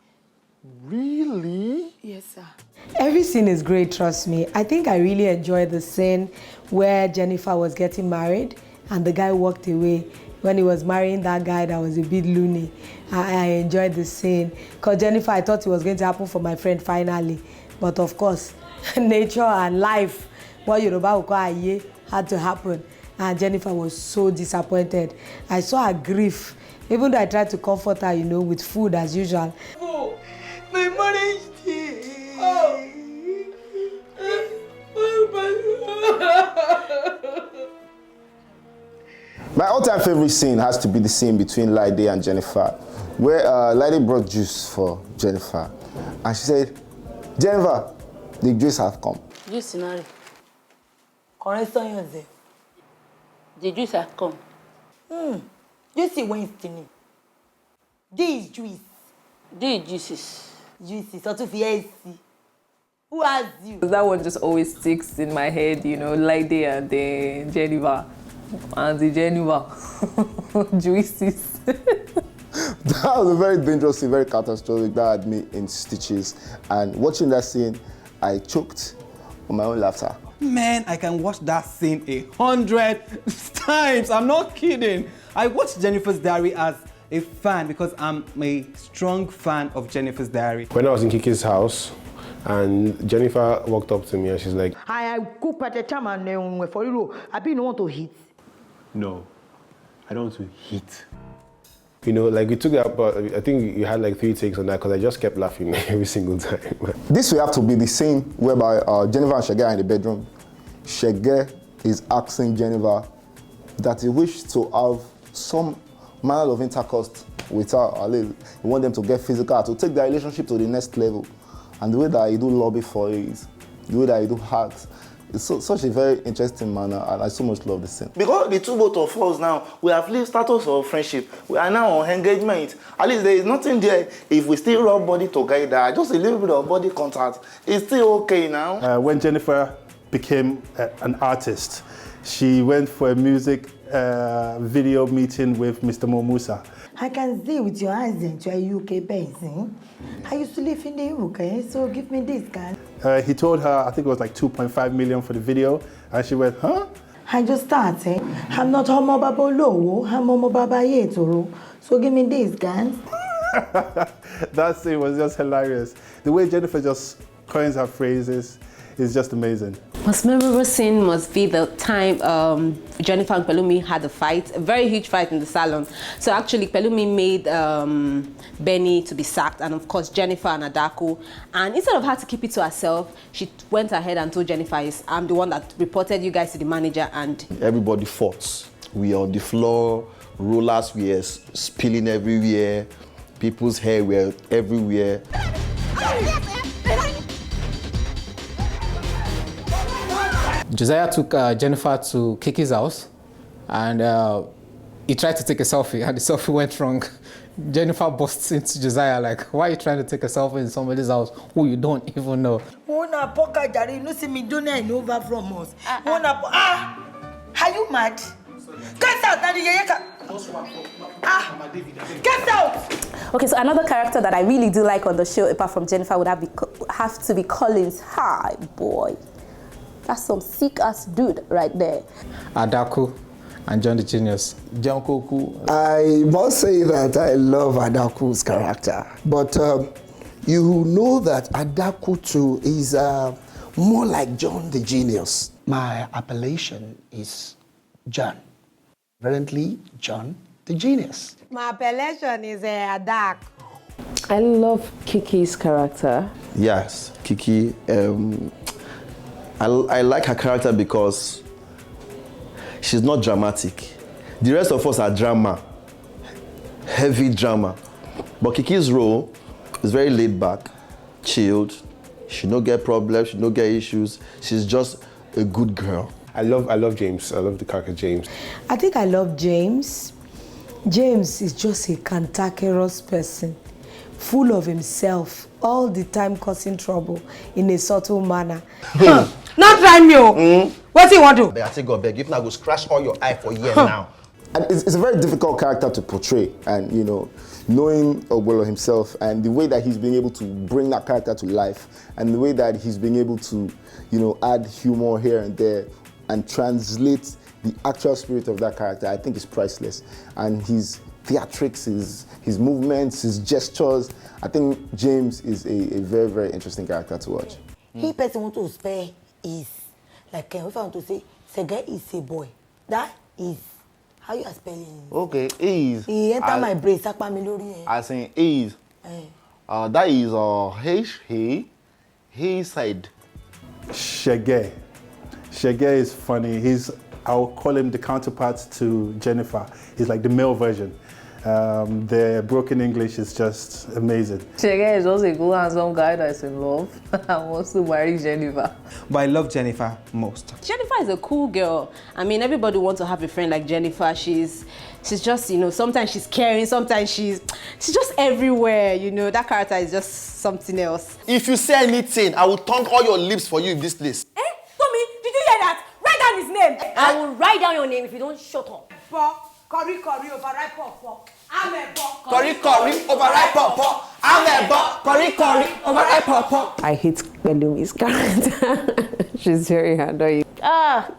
Really? Yes, sir. Every scene is great, trust me. I think I really enjoyed the scene where Jenifa was getting married and the guy walked away when he was marrying that guy that was a bit loony. I enjoyed the scene. Because Jenifa, I thought it was going to happen for my friend finally. But of course, nature and life, what Yoruba would call aye, had to happen. And Jenifa was so disappointed. I saw her grief. Even though I tried to comfort her, with food as usual. Oh, my marriage day. My all-time favorite scene has to be the scene between Lide and Jenifa, where Lide brought juice for Jenifa. And she said, Jenifa, the juice have come. Juice scenario. Correction yourself. The juice have come. You see Winston. This juice. These juices. Juices. What if you see? Who has you? That one just always sticks in my head, you know, Lide and the Jenifa. And the Jenifa. Juices. That was a very dangerous scene, very catastrophic. That had me in stitches. And watching that scene, I choked on my own laughter. Man, I can watch that scene 100 times. I'm not kidding. I watched Jennifer's Diary as a fan because I'm a strong fan of Jennifer's Diary. When I was in Kiki's house, and Jennifer walked up to me and she's like, I cook at the time and for you, I don't want to hit. no, I don't want to hit. You know, like we took that, but I think you had like 3 takes on that because I just kept laughing every single time. This will have to be the scene whereby Jennifer and Shaggy are in the bedroom. Shaggy is asking Jennifer that he wishes to have some manner of intercourse with her. He want them to get physical, to take their relationship to the next level. And the way that he do lobby for it, the way that he do hugs, it's such a very interesting manner, and I so much love the scene. Because the two both of us now, we have lived status of friendship. We are now on engagement. At least there is nothing there. If we still rub body together, just a little bit of body contact, it's still okay now. When Jennifer became an artist, she went for a music video meeting with Mr. Mo Musa. I can see with your eyes that you are UK based. I used to live in the UK, so give me this, guy. He told her, I think it was like 2.5 million for the video, and she went, huh? I just started. I'm not homo baba lowo, I'm homo baba yetoro. So give me this, guys. That scene was just hilarious. The way Jennifer just coins her phrases is just amazing. Most memorable scene must be the time Jennifer and Bulimi had a fight, a very huge fight in the salon. So actually, Bulimi made Benny to be sacked, and of course Jennifer and Adaku. And instead of her to keep it to herself, she went ahead and told Jennifer, "I'm the one that reported you guys to the manager." And everybody fought. We were on the floor, rollers were spilling everywhere, people's hair were everywhere. Josiah took Jennifer to Kiki's house, and he tried to take a selfie, and the selfie went wrong. Jennifer busts into Josiah like, "Why are you trying to take a selfie in somebody's house who you don't even know?" Una poka jari, no see me don't know over from us. Are you mad? Get out, Daddy. Get out! Okay, so another character that I really do like on the show, apart from Jennifer, would have to be Collins. Hi, boy. That's some sick-ass dude right there. Adaku and John the Genius. John Koku. I must say that I love Adaku's character. But you know that Adaku too is more like John the Genius. My appellation is John. Apparently, John the Genius. My appellation is Adaku. I love Kiki's character. Yes, Kiki. I like her character because she's not dramatic. The rest of us are drama, heavy drama. But Kiki's role is very laid back, chilled. She don't get problems, she don't get issues. She's just a good girl. I love James. I love the character James. I think I love James. James is just a cantankerous person, full of himself, all the time causing trouble in a subtle manner. Not right, me. What do you want to? I say, God beg, if not, go scratch all your eye for a year now. And it's a very difficult character to portray, and you know, knowing Awobona himself and the way that he's been able to bring that character to life, and the way that he's been able to, you know, add humor here and there, and translate the actual spirit of that character, I think is priceless. And his theatrics, his movements, his gestures, I think James is a very, very interesting character to watch. He person want to spare is like if I want to say Sege is a boy. That is how you are spelling it. Okay, is. He enter my brain, sakpa me lori. I saying is. That is he said. Shaggy. Shaggy is funny. I'll call him the counterpart to Jennifer. He's like the male version. Their broken English is just amazing. Sege is just a good handsome guy that's in love and wants to marry Jenifa. But I love Jenifa most. Jenifa is a cool girl. I mean, everybody wants to have a friend like Jenifa. She's just, you know, sometimes she's caring, sometimes she's just everywhere, you know. That character is just something else. If you say anything, I will tongue all your lips for you in this place. Tommy, did you hear that? Write down his name. I will write down your name if you don't shut up. Curry, overripe, pop. I'm a bop. Curry, overripe, pop. I'm a bop. Curry, overripe, pop. I hate Belumi's character. She's very hard on you.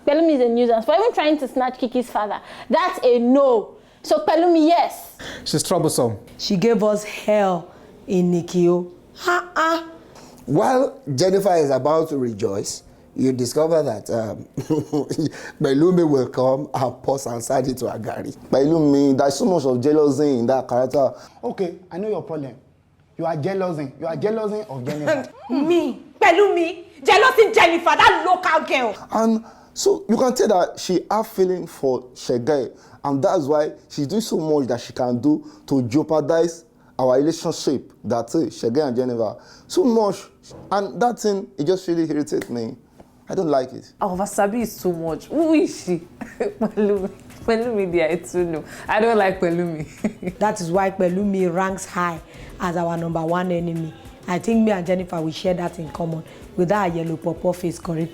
Pelumi is a nuisance. For even trying to snatch Kiki's father, that's a no. So Pelumi, yes. She's troublesome. She gave us hell in Nikio. While Jenifa is about to rejoice, you discover that Bulimi will come and pour Sansadi to Agari. Bulimi, there's so much of jealousy in that character. Okay, I know your problem. You are jealousy. You are jealousy of Jenifa. Me, Bulimi, jealousy Jenifa, that local girl. And so you can tell that she has feeling for Shaggy, and that's why she's doing so much that she can do to jeopardize our relationship. That's it, Shaggy and Jenifa. So much, and that thing, it just really irritates me. I don't like it. Wasabi is too much. Who is she? Pelumi, I too know. I don't like Pelumi. That is why Pelumi ranks high as our #1 enemy. I think me and Jenifa, we share that in common with that yellow purple face, curry.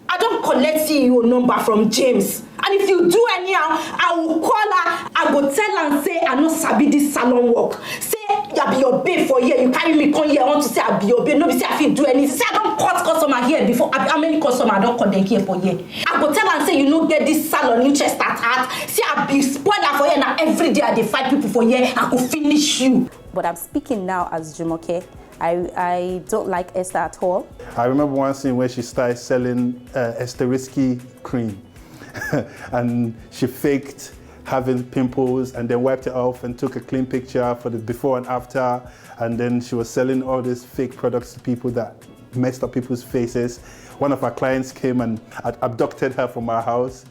I don't collect CEO number from James. And if you do anyhow, I will call her. I will tell her and say, I not sabi this salon work. Say, you be your babe for here. You carry me come here. I want to say I be your babe. No, be say I feel do anything. Say I don't cut customer here before. How many customer I don't cut them here for here? I will tell her and say, you no get this salon interest at heart. Say I be spoiler for here. Now every day I dey fight people for here. I could finish you. But I'm speaking now as Jumoke. I don't like Esta at all. I remember one scene where she started selling Este cream and she faked having pimples and then wiped it off and took a clean picture for the before and after, and then she was selling all these fake products to people that messed up people's faces. One of our clients came and abducted her from our house.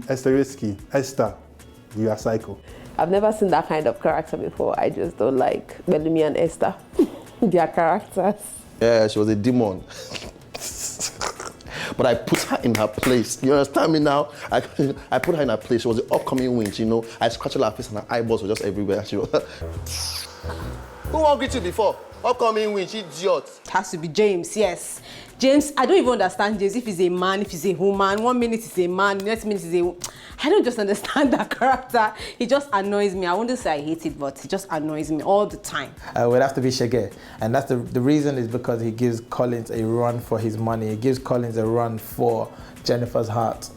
Esta, you are psycho. I've never seen that kind of character before. I just don't like Bulimi and Esta. Their characters. Yeah, she was a demon. But I put her in her place. You understand me now? I put her in her place. She was the upcoming winch, you know. I scratched her face and her eyeballs were just everywhere. She was Who won't greet you before? Upcoming winch, idiot. It has to be James, yes. James, I don't even understand James. If he's a man, if he's a woman, 1 minute he's a man, the next minute he's a... I don't just understand that character. He just annoys me. I wouldn't say I hate it, but he just annoys me all the time. It would have to be Shaggy. And that's the reason is because he gives Collins a run for his money. He gives Collins a run for Jenifa's heart.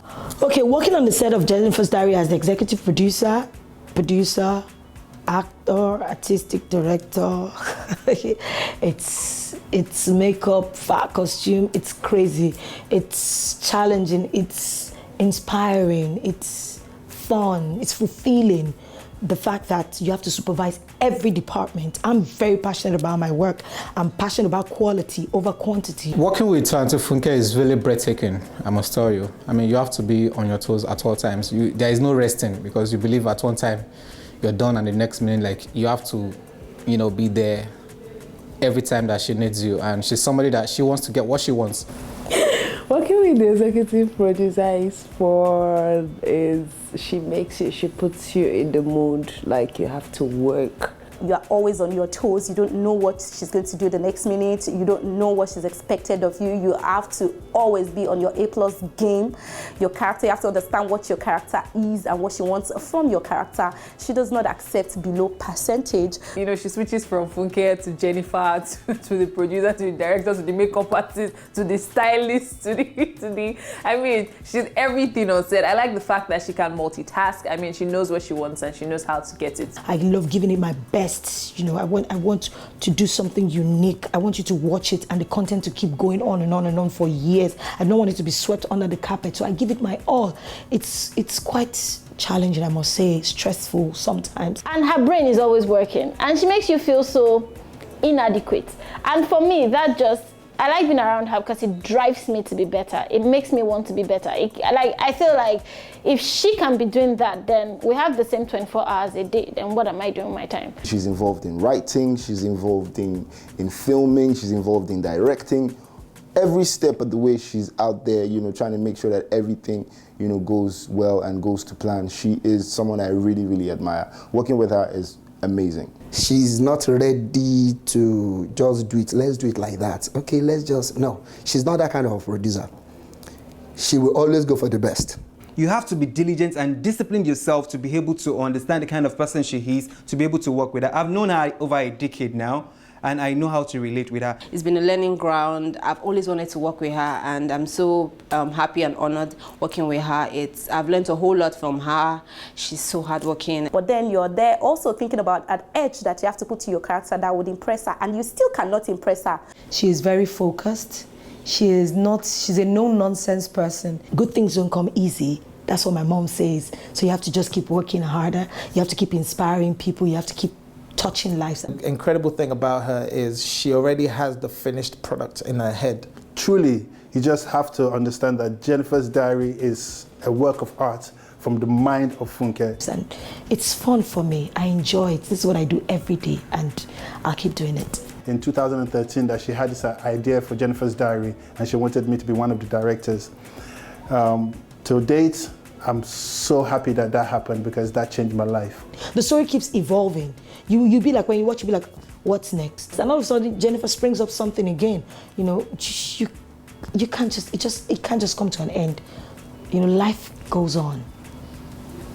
Okay, working on the set of Jenifa's Diary as the executive producer, actor, artistic director. It's makeup, costume. It's crazy. It's challenging. It's inspiring. It's fun. It's fulfilling. The fact that you have to supervise every department. I'm very passionate about my work. I'm passionate about quality over quantity. Working with talented Funke is really breathtaking, I must tell you. I mean, you have to be on your toes at all times. There is no resting because you believe at one time you're done and the next minute, like, you have to, you know, be there every time that she needs you. And she's somebody that she wants to get what she wants. Working with the executive producer she puts you in the mood, like you have to work. You are always on your toes. You don't know what she's going to do the next minute. You don't know what she's expected of you. You have to always be on your A+ game. Your character, you have to understand what your character is and what she wants from your character. She does not accept below percentage. You know, she switches from Funke to Jenifa to the producer to the director to the makeup artist to the stylist to the I mean, she's everything on set. I like the fact that she can multitask. I mean, she knows what she wants and she knows how to get it. I love giving it my best. You know, I want to do something unique. I want you to watch it and the content to keep going on and on and on for years. I don't want it to be swept under the carpet. So I give it my all. It's quite challenging, I must say, stressful sometimes. And her brain is always working and she makes you feel so inadequate. And for me, that just I like being around her because it drives me to be better. It makes me want to be better. I feel like if she can be doing that, then we have the same 24 hours a day. Then what am I doing with my time? She's involved in writing, she's involved in filming, she's involved in directing. Every step of the way she's out there, you know, trying to make sure that everything, you know, goes well and goes to plan. She is someone I really, really admire. Working with her is amazing. She's not ready to just do it. Let's do it like that. Okay, let's just, no. She's not that kind of producer. She will always go for the best. You have to be diligent and discipline yourself to be able to understand the kind of person she is, to be able to work with her. I've known her over a decade now, and I know how to relate with her. It's been a learning ground. I've always wanted to work with her, and I'm so happy and honored working with her. I've learned a whole lot from her. She's so hardworking. But then you're there also thinking about an edge that you have to put to your character that would impress her, and you still cannot impress her. She is very focused. She's a no-nonsense person. Good things don't come easy. That's what my mom says. So you have to just keep working harder. You have to keep inspiring people. You have to keep touching lives. The incredible thing about her is she already has the finished product in her head. Truly, you just have to understand that Jenifa's Diary is a work of art from the mind of Funke. And it's fun for me. I enjoy it. This is what I do every day, and I'll keep doing it. In 2013, that she had this idea for Jenifa's Diary, and she wanted me to be one of the directors. To date, I'm so happy that that happened because that changed my life. The story keeps evolving. You be like, when you watch, you be like, what's next? And all of a sudden, Jenifa springs up something again. You know, you can't just, it can't just come to an end. You know, life goes on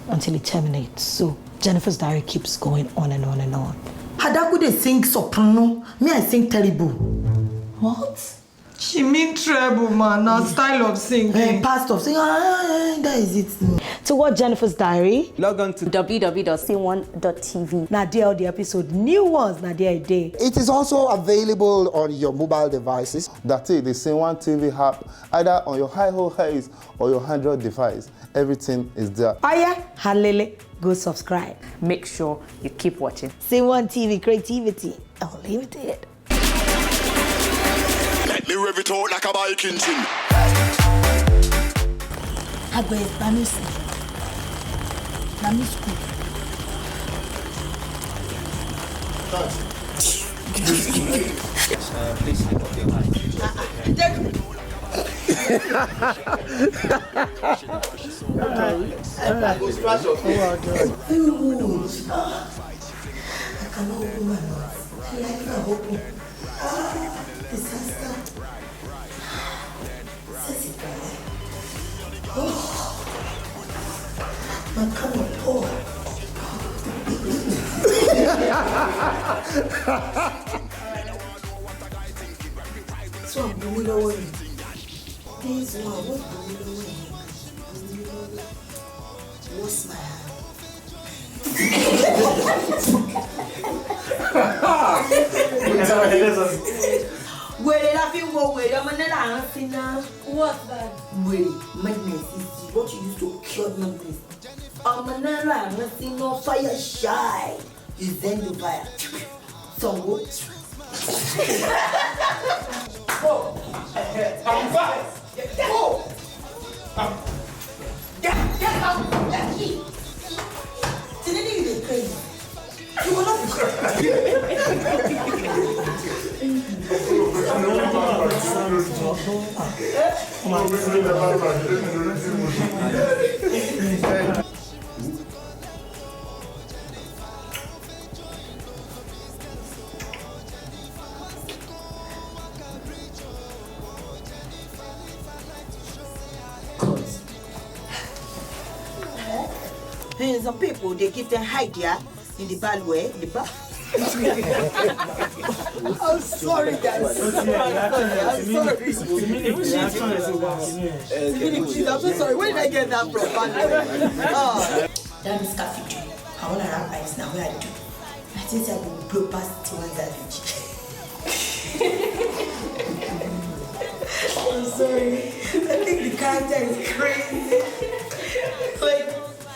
until it terminates. So Jenifa's Diary keeps going on and on and on. Adaku they sing soprano, me I sing terrible. What? She mean treble, man. Now style of singing. Pastor sing. That is it. To watch Jenifa's Diary, log on to www.c1.tv. Now there all the episode, new ones. Now there a day. It is also available on your mobile devices. That's it. The C1 TV app, either on your hi-ho-highs or your Android device. Everything is there. Aya, halele, go subscribe. Make sure you keep watching. C1 TV, creativity unlimited. Let me rev it out like a bike engine. Agbe Spanish. Spanish school. Please lift up your hand. So I'm going away. This one, what what's my hand? Wait, laughing what way? I'm not answering now. What's that? Wait, madness is what you used to cure madness. I'm not answering no fire shy. You then do fire. So what? I'm fast. Go. Get out. Let's eat. Today is crazy. You will not be some people, they give them idea in the bad way, in the bad. I'm sorry, guys. I'm so sorry. Where did I get that from? That is cathedral. I want to rap eyes now. Where I do? I think I will blow past Tiwan Savage. I'm sorry. I think the character is crazy. Like,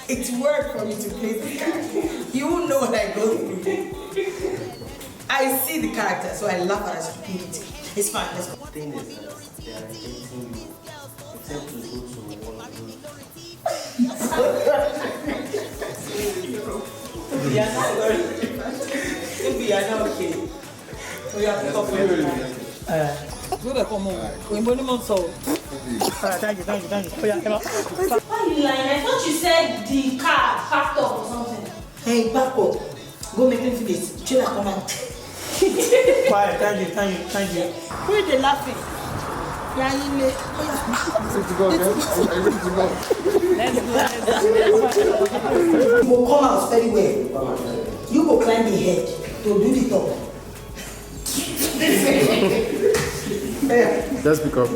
it's work for me to play the character. You won't know what I go through. I see the character, so I laugh at her stupidity. It's fine, let's go. The thing is that they are rejecting you, except to go to one of those. Yeah, sorry. If we are not okay, we have to talk for you. Go back home. We money month so. Thank you. Oh yeah, come on. Why are you lying? I thought you said the car packed up or something. Hey, back up. Go make him finish. Chill out, come on. Quiet, thank you. Who are they laughing? Yeah, you may. You will come out very well. You go climb the head to do the top. Let's pick up.